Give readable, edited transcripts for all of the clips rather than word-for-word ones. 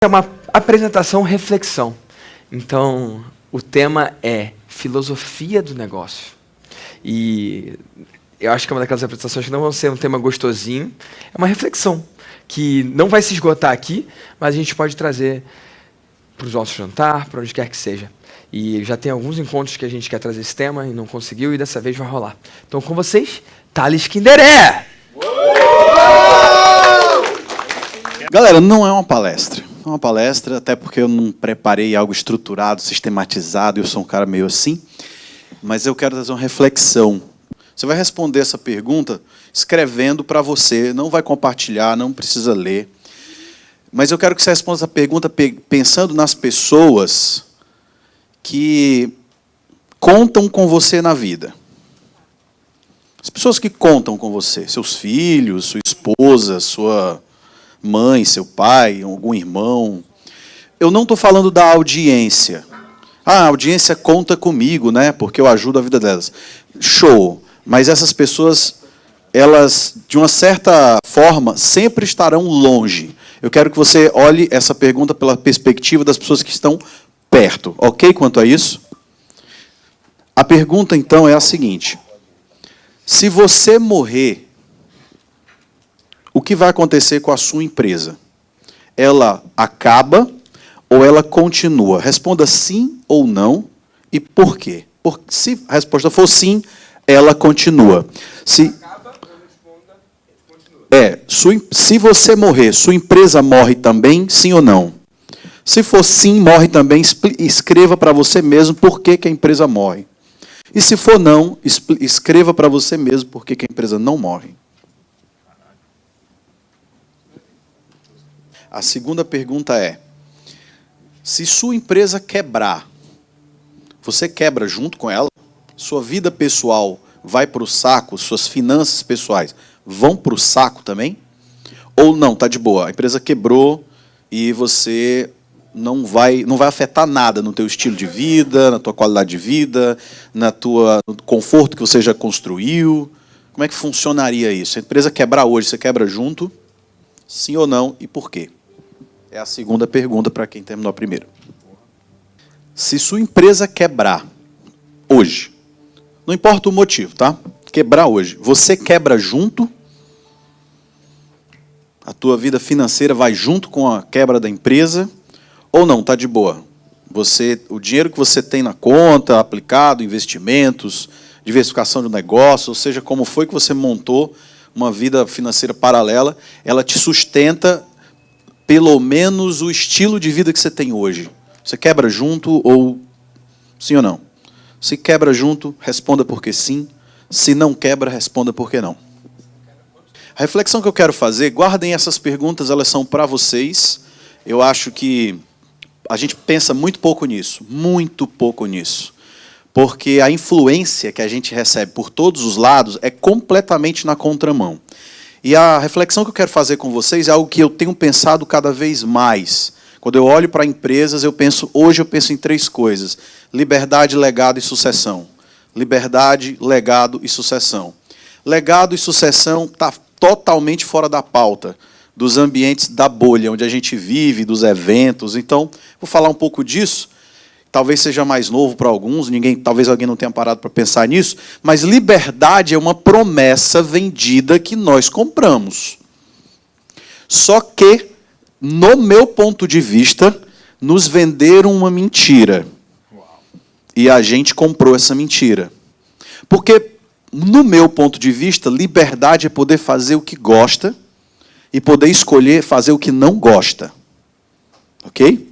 É uma apresentação reflexão. Então, o tema é filosofia do negócio. E eu acho que é uma daquelas apresentações que não vão ser um tema gostosinho. É uma reflexão que não vai se esgotar aqui, mas a gente pode trazer para o nosso jantar, para onde quer que seja. E já tem alguns encontros que a gente quer trazer esse tema e não conseguiu, e dessa vez vai rolar. Então, com vocês, Thales Kinderé! Galera, não é uma palestra. Não é uma palestra, até porque eu não preparei algo estruturado, sistematizado, eu sou um cara meio assim. Mas eu quero trazer uma reflexão. Você vai responder essa pergunta escrevendo para você, não vai compartilhar, não precisa ler. Mas eu quero que você responda essa pergunta pensando nas pessoas que contam com você na vida. As pessoas que contam com você, seus filhos, sua esposa, sua mãe, seu pai, algum irmão. Eu não estou falando da audiência. Ah, a audiência conta comigo, né? Porque eu ajudo a vida delas. Show. Mas essas pessoas, elas, de uma certa forma, sempre estarão longe. Eu quero que você olhe essa pergunta pela perspectiva das pessoas que estão perto. Ok quanto a isso? A pergunta, então, é a seguinte. Se você morrer, o que vai acontecer com a sua empresa? Ela acaba ou ela continua? Responda sim ou não e por quê. Se a resposta for sim, ela continua. Se você morrer, sua empresa morre também, sim ou não? Se for sim, morre também, escreva para você mesmo por que a empresa morre. E se for não, escreva para você mesmo por que a empresa não morre. A segunda pergunta é, se sua empresa quebrar, você quebra junto com ela? Sua vida pessoal vai para o saco, suas finanças pessoais vão para o saco também? Ou não, está de boa, a empresa quebrou e você não vai afetar nada no teu estilo de vida, na tua qualidade de vida, no conforto que você já construiu? Como é que funcionaria isso? Se a empresa quebrar hoje, você quebra junto? Sim ou não e por quê? É a segunda pergunta para quem terminou a primeira. Se sua empresa quebrar hoje, não importa o motivo, tá? Quebrar hoje, você quebra junto? A tua vida financeira vai junto com a quebra da empresa? Ou não, tá de boa? O dinheiro que você tem na conta, aplicado, investimentos, diversificação de negócio, ou seja, como foi que você montou uma vida financeira paralela, ela te sustenta pelo menos o estilo de vida que você tem hoje. Você quebra junto ou sim ou não? Se quebra junto, responda porque sim. Se não quebra, responda porque não. A reflexão que eu quero fazer, guardem essas perguntas, elas são para vocês. Eu acho que a gente pensa muito pouco nisso, porque a influência que a gente recebe por todos os lados é completamente na contramão. E a reflexão que eu quero fazer com vocês é algo que eu tenho pensado cada vez mais. Quando eu olho para empresas, hoje eu penso em três coisas: liberdade, legado e sucessão. Liberdade, legado e sucessão. Legado e sucessão está totalmente fora da pauta dos ambientes da bolha, onde a gente vive, dos eventos. Então, vou falar um pouco disso. Talvez seja mais novo para alguns, talvez alguém não tenha parado para pensar nisso, mas liberdade é uma promessa vendida que nós compramos. Só que, no meu ponto de vista, nos venderam uma mentira. E a gente comprou essa mentira. Porque, no meu ponto de vista, liberdade é poder fazer o que gosta e poder escolher fazer o que não gosta. Ok?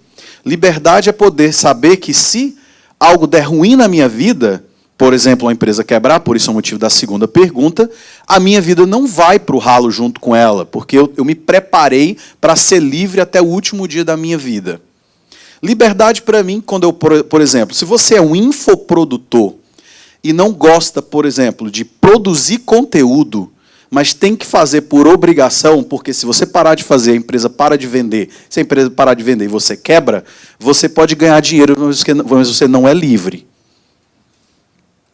Liberdade é poder saber que se algo der ruim na minha vida, por exemplo, uma empresa quebrar, por isso é o motivo da segunda pergunta, a minha vida não vai para o ralo junto com ela, porque eu me preparei para ser livre até o último dia da minha vida. Liberdade para mim, quando por exemplo, se você é um infoprodutor e não gosta, por exemplo, de produzir conteúdo, mas tem que fazer por obrigação, porque se você parar de fazer, a empresa para de vender. Se a empresa parar de vender e você quebra, você pode ganhar dinheiro, mas você não é livre.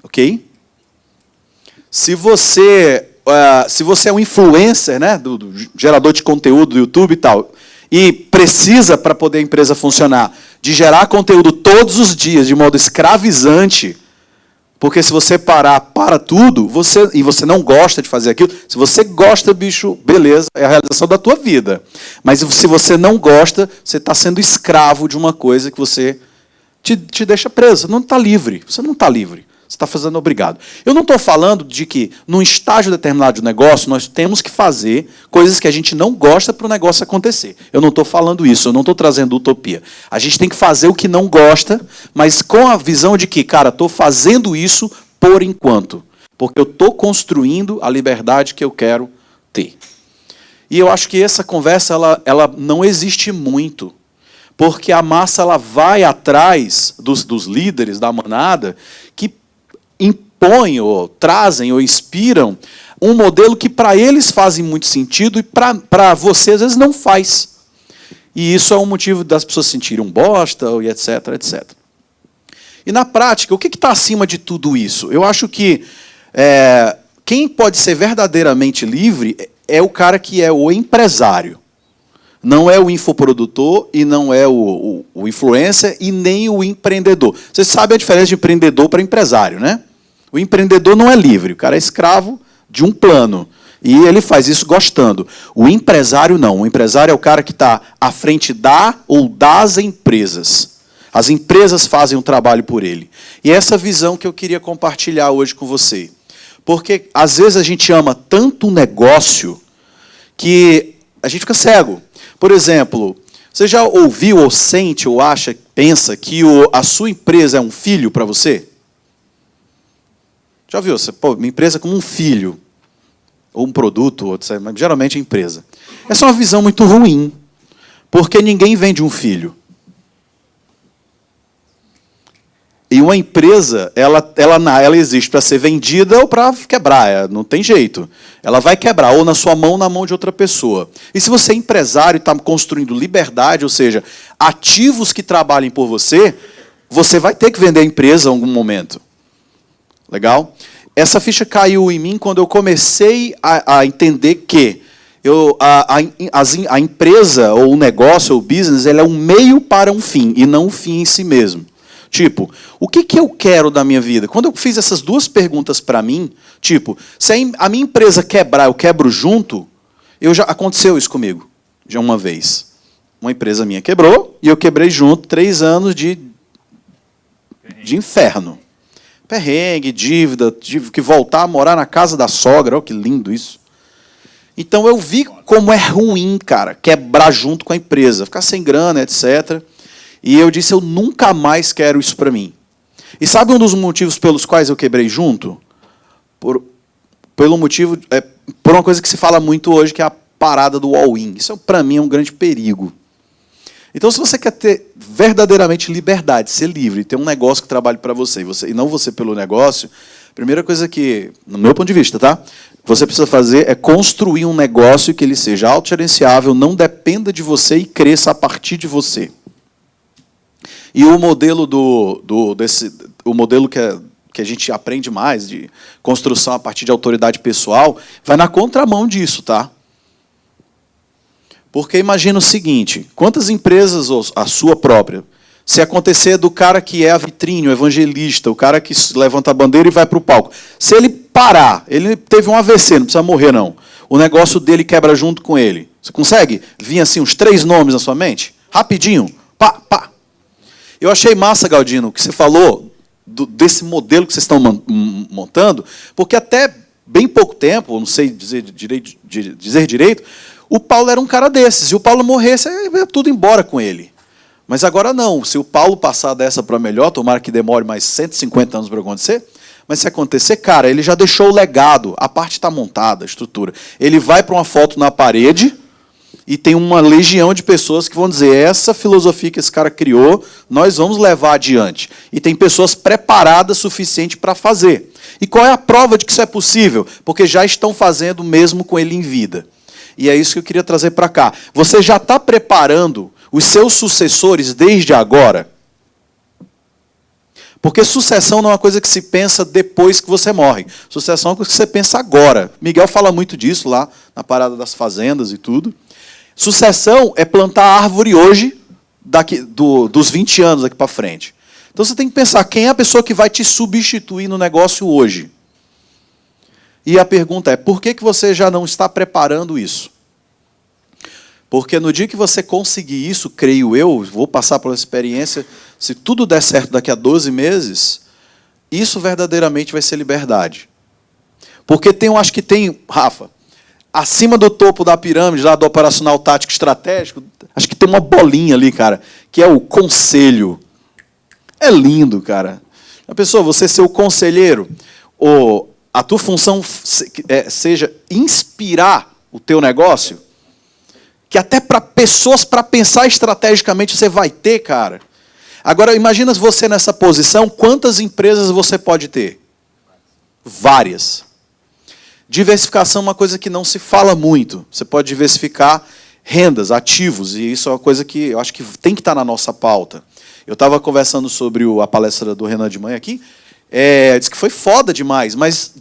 Ok? Se você é um influencer, né, do gerador de conteúdo do YouTube e tal, e precisa, para poder a empresa funcionar, de gerar conteúdo todos os dias, de modo escravizante, porque se você parar, para tudo, e você não gosta de fazer aquilo, se você gosta, bicho, beleza, é a realização da tua vida. Mas se você não gosta, você está sendo escravo de uma coisa que você te deixa preso. Não está livre. Você não está livre. Você está fazendo obrigado. Eu não estou falando de que, num estágio determinado de negócio, nós temos que fazer coisas que a gente não gosta para o negócio acontecer. Eu não estou falando isso, eu não estou trazendo utopia. A gente tem que fazer o que não gosta, mas com a visão de que, cara, estou fazendo isso por enquanto, porque eu estou construindo a liberdade que eu quero ter. E eu acho que essa conversa ela não existe muito, porque a massa ela vai atrás dos líderes da manada que impõem, ou trazem, ou inspiram um modelo que para eles fazem muito sentido e para você, às vezes, não faz. E isso é um motivo das pessoas se sentirem um bosta, e etc, etc. E, na prática, o que está acima de tudo isso? Eu acho que quem pode ser verdadeiramente livre é o cara que é o empresário. Não é o infoprodutor, e não é o influencer, e nem o empreendedor. Você sabe a diferença de empreendedor para empresário, né? O empreendedor não é livre, o cara é escravo de um plano. E ele faz isso gostando. O empresário não. O empresário é o cara que está à frente das empresas. As empresas fazem o trabalho por ele. E é essa visão que eu queria compartilhar hoje com você. Porque, às vezes, a gente ama tanto o negócio que a gente fica cego. Por exemplo, você já ouviu, ou sente, ou acha, pensa que a sua empresa é um filho para você? Já viu? Minha empresa é como um filho, ou um produto, mas geralmente é empresa. Essa é uma visão muito ruim, porque ninguém vende um filho. E uma empresa, ela existe para ser vendida ou para quebrar, não tem jeito. Ela vai quebrar, ou na sua mão, ou na mão de outra pessoa. E se você é empresário e está construindo liberdade, ou seja, ativos que trabalhem por você, você vai ter que vender a empresa em algum momento. Legal? Essa ficha caiu em mim quando eu comecei a entender que a empresa, ou o negócio, ou o business, ele é um meio para um fim, e não um fim em si mesmo. Tipo, o que eu quero da minha vida? Quando eu fiz essas duas perguntas para mim, tipo, se a minha empresa quebrar, eu quebro junto, aconteceu isso comigo, já uma vez. Uma empresa minha quebrou, e eu quebrei junto 3 anos de inferno. Perrengue, dívida, tive que voltar a morar na casa da sogra, olha que lindo isso. Então eu vi como é ruim, cara, quebrar junto com a empresa, ficar sem grana, etc. E eu disse, eu nunca mais quero isso para mim. E sabe um dos motivos pelos quais eu quebrei junto? Por uma coisa que se fala muito hoje, que é a parada do all-in. Isso, para mim, é um grande perigo. Então, se você quer ter verdadeiramente liberdade, ser livre, ter um negócio que trabalhe para você, e não você pelo negócio, a primeira coisa que, no meu ponto de vista, tá? Você precisa fazer é construir um negócio que ele seja autogerenciável, não dependa de você e cresça a partir de você. E o modelo o modelo que a gente aprende mais de construção a partir de autoridade pessoal vai na contramão disso, tá? Porque imagina o seguinte, quantas empresas, ou a sua própria, se acontecer do cara que é a vitrine, o evangelista, o cara que levanta a bandeira e vai para o palco, se ele parar, ele teve um AVC, não precisa morrer não, o negócio dele quebra junto com ele. Você consegue vir assim uns 3 nomes na sua mente? Rapidinho, pá, pá. Eu achei massa, Galdino, que você falou desse modelo que vocês estão montando, porque até bem pouco tempo, não sei dizer direito, o Paulo era um cara desses. Se o Paulo morresse, ia tudo embora com ele. Mas agora não. Se o Paulo passar dessa para melhor, tomara que demore mais 150 anos para acontecer, mas se acontecer, cara, ele já deixou o legado, a parte está montada, a estrutura. Ele vai para uma foto na parede e tem uma legião de pessoas que vão dizer, essa filosofia que esse cara criou, nós vamos levar adiante. E tem pessoas preparadas o suficiente para fazer. E qual é a prova de que isso é possível? Porque já estão fazendo mesmo com ele em vida. E é isso que eu queria trazer para cá. Você já está preparando os seus sucessores desde agora? Porque sucessão não é uma coisa que se pensa depois que você morre. Sucessão é uma coisa que você pensa agora. Miguel fala muito disso lá na parada das fazendas e tudo. Sucessão é plantar árvore hoje, dos 20 anos daqui para frente. Então você tem que pensar quem é a pessoa que vai te substituir no negócio hoje. E a pergunta é, por que você já não está preparando isso? Porque no dia que você conseguir isso, creio eu, vou passar pela experiência, se tudo der certo daqui a 12 meses, isso verdadeiramente vai ser liberdade. Porque acho que tem, Rafa, acima do topo da pirâmide, lá do operacional tático estratégico, acho que tem uma bolinha ali, cara, que é o conselho. É lindo, cara. A pessoa, você ser o conselheiro, ou a tua função seja inspirar o teu negócio, que até para pessoas, para pensar estrategicamente, você vai ter, cara. Agora, imagina você nessa posição, quantas empresas você pode ter? Várias. Diversificação é uma coisa que não se fala muito. Você pode diversificar rendas, ativos, e isso é uma coisa que eu acho que tem que estar na nossa pauta. Eu estava conversando sobre a palestra do Renan de manhã aqui, disse que foi foda demais, mas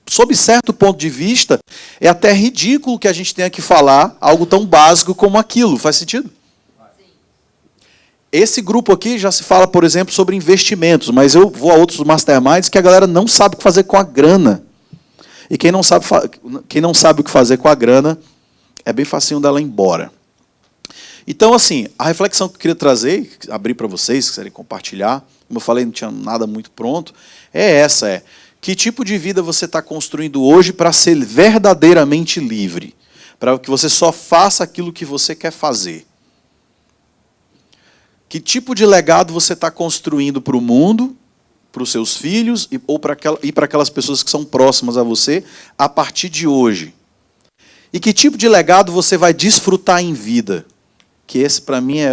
sob certo ponto de vista, é até ridículo que a gente tenha que falar algo tão básico como aquilo. Faz sentido? Sim. Esse grupo aqui já se fala, por exemplo, sobre investimentos, mas eu vou a outros masterminds que a galera não sabe o que fazer com a grana. E quem não sabe o que fazer com a grana, é bem facinho dela ir embora. Então, assim, a reflexão que eu queria trazer, abrir para vocês, se quiserem compartilhar, como eu falei, não tinha nada muito pronto, que tipo de vida você está construindo hoje para ser verdadeiramente livre? Para que você só faça aquilo que você quer fazer. Que tipo de legado você está construindo para o mundo, para os seus filhos ou para aquelas pessoas que são próximas a você a partir de hoje? E que tipo de legado você vai desfrutar em vida? Que esse, para mim, é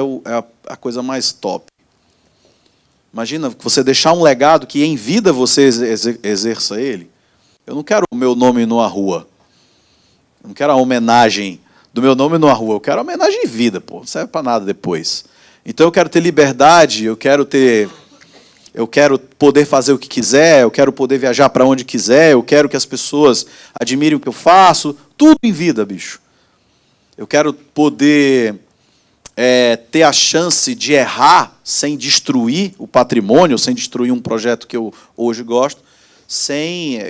a coisa mais top. Imagina você deixar um legado que em vida você exerça ele. Eu não quero o meu nome numa rua. Eu não quero a homenagem do meu nome numa rua. Eu quero a homenagem em vida, pô. Não serve para nada depois. Então eu quero ter liberdade, eu quero poder fazer o que quiser, eu quero poder viajar para onde quiser, eu quero que as pessoas admirem o que eu faço. Tudo em vida, bicho. Eu quero poder ter a chance de errar sem destruir o patrimônio, sem destruir um projeto que eu hoje gosto,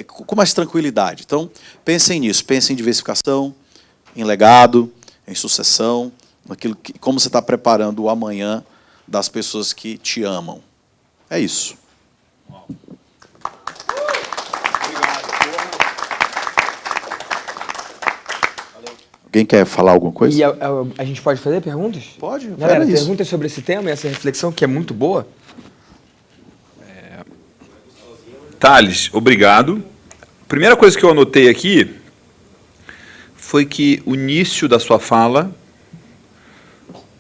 com mais tranquilidade. Então, pensem nisso, pensem em diversificação, em legado, em sucessão, como você está preparando o amanhã das pessoas que te amam. É isso. Alguém quer falar alguma coisa? E a gente pode fazer perguntas? Pode. Galera, perguntas sobre esse tema e essa reflexão que é muito boa. Thales, obrigado. Primeira coisa que eu anotei aqui foi que o início da sua fala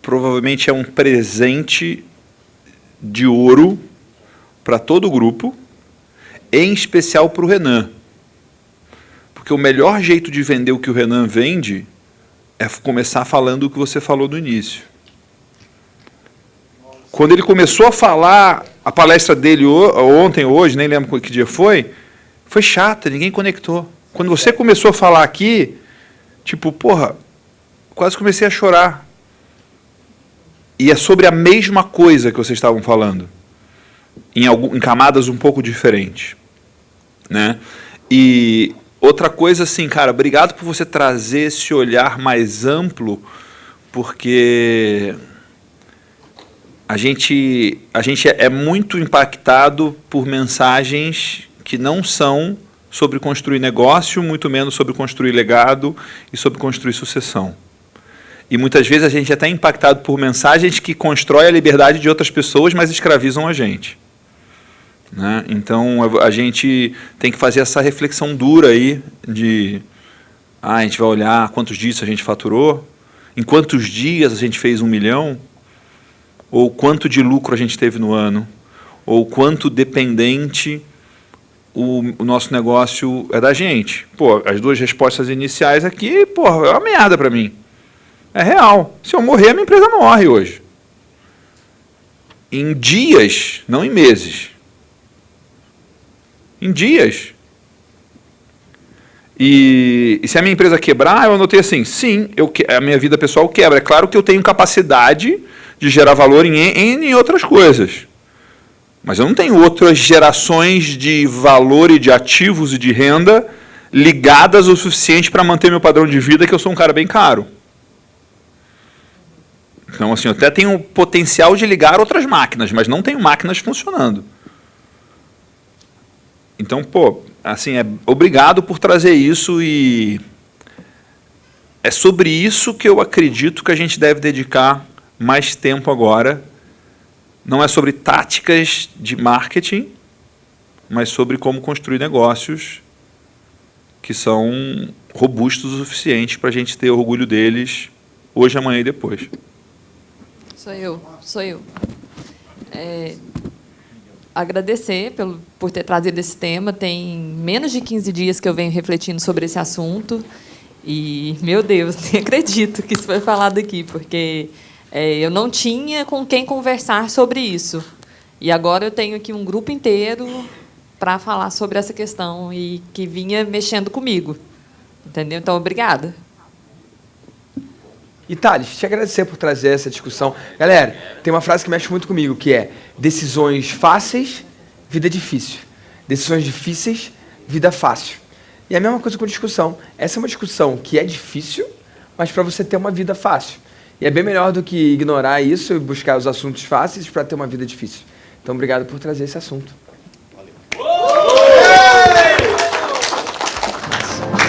provavelmente é um presente de ouro para todo o grupo, em especial para o Renan. Porque o melhor jeito de vender o que o Renan vende é começar falando o que você falou no início. Quando ele começou a falar, a palestra dele ontem, hoje, nem lembro que dia foi chata, ninguém conectou. Quando você começou a falar aqui, tipo, quase comecei a chorar. E é sobre a mesma coisa que vocês estavam falando, em camadas um pouco diferentes, né? E outra coisa, assim, cara, obrigado por você trazer esse olhar mais amplo, porque a gente é muito impactado por mensagens que não são sobre construir negócio, muito menos sobre construir legado e sobre construir sucessão. E muitas vezes a gente é até impactado por mensagens que constroem a liberdade de outras pessoas, mas escravizam a gente. Né? Então a gente tem que fazer essa reflexão dura aí de a gente vai olhar quantos dias a gente faturou, em quantos dias a gente fez 1 milhão, ou quanto de lucro a gente teve no ano, ou quanto dependente o nosso negócio é da gente. As duas respostas iniciais aqui, é uma merda para mim. É real. Se eu morrer, a minha empresa morre hoje. Em dias, não em meses. Em dias. E se a minha empresa quebrar, eu anotei assim, sim, a minha vida pessoal quebra. É claro que eu tenho capacidade de gerar valor em outras coisas. Mas eu não tenho outras gerações de valor e de ativos e de renda ligadas o suficiente para manter meu padrão de vida, que eu sou um cara bem caro. Então, assim, eu até tenho o potencial de ligar outras máquinas, mas não tenho máquinas funcionando. Então, pô, assim, obrigado por trazer isso, e é sobre isso que eu acredito que a gente deve dedicar mais tempo agora. Não é sobre táticas de marketing, mas sobre como construir negócios que são robustos o suficiente para a gente ter orgulho deles hoje, amanhã e depois. Sou eu. Agradecer por ter trazido esse tema. Tem menos de 15 dias que eu venho refletindo sobre esse assunto. E, meu Deus, nem acredito que isso foi falado aqui, porque eu não tinha com quem conversar sobre isso. E agora eu tenho aqui um grupo inteiro para falar sobre essa questão e que vinha mexendo comigo. Entendeu? Então, obrigada. E, Thales, te agradecer por trazer essa discussão. Galera, tem uma frase que mexe muito comigo, que é: decisões fáceis, vida difícil. Decisões difíceis, vida fácil. E é a mesma coisa com discussão. Essa é uma discussão que é difícil, mas para você ter uma vida fácil. E é bem melhor do que ignorar isso e buscar os assuntos fáceis para ter uma vida difícil. Então, obrigado por trazer esse assunto.